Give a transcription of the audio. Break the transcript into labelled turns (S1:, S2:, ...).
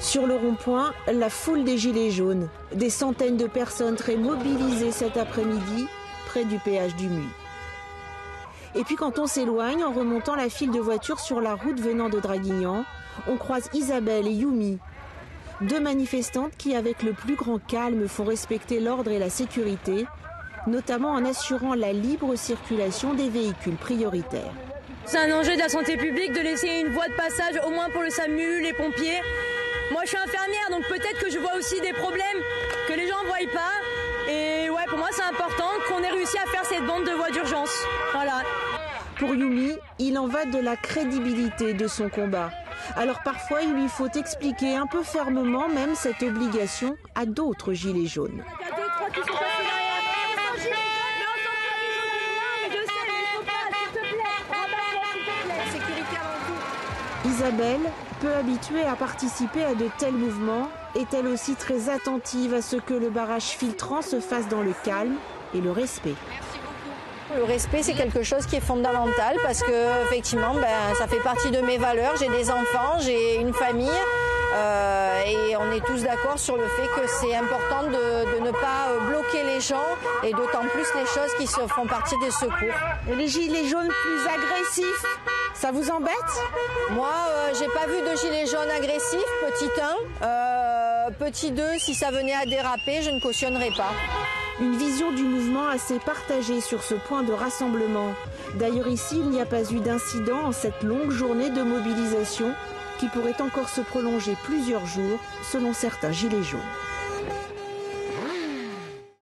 S1: Sur le rond-point, la foule des Gilets jaunes. Des centaines de personnes très mobilisées cet après-midi près du péage du Muy. Et puis quand on s'éloigne, en remontant la file de voitures sur la route venant de Draguignan, on croise Isabelle et Yumi, deux manifestantes qui, avec le plus grand calme, font respecter l'ordre et la sécurité, notamment en assurant la libre circulation des véhicules prioritaires.
S2: C'est un enjeu de la santé publique de laisser une voie de passage au moins pour le SAMU, les pompiers. Moi je suis infirmière donc peut-être que je vois aussi des problèmes que les gens ne voient pas. Et ouais, pour moi c'est important qu'on ait réussi à faire cette bande de voies d'urgence. Voilà.
S1: Pour Yumi, il en va de la crédibilité de son combat. Alors parfois il lui faut expliquer un peu fermement même cette obligation à d'autres gilets jaunes.
S2: Il y a 2, 3 qui sont passés derrière.
S1: Isabelle, peu habituée à participer à de tels mouvements, est elle aussi très attentive à ce que le barrage filtrant se fasse dans le calme et le respect.
S3: Le respect, c'est quelque chose qui est fondamental parce que effectivement, ça fait partie de mes valeurs. J'ai des enfants, j'ai une famille et on est tous d'accord sur le fait que c'est important de ne pas bloquer les gens et d'autant plus les choses qui font partie des secours.
S1: Et les gilets jaunes plus agressifs, ça vous embête?
S3: Moi, j'ai pas vu de gilets jaunes agressifs, petit 1. Petit 2, si ça venait à déraper, je ne cautionnerais pas.
S1: Une vision du mouvement assez partagée sur ce point de rassemblement. D'ailleurs ici, il n'y a pas eu d'incident en cette longue journée de mobilisation qui pourrait encore se prolonger plusieurs jours selon certains gilets jaunes.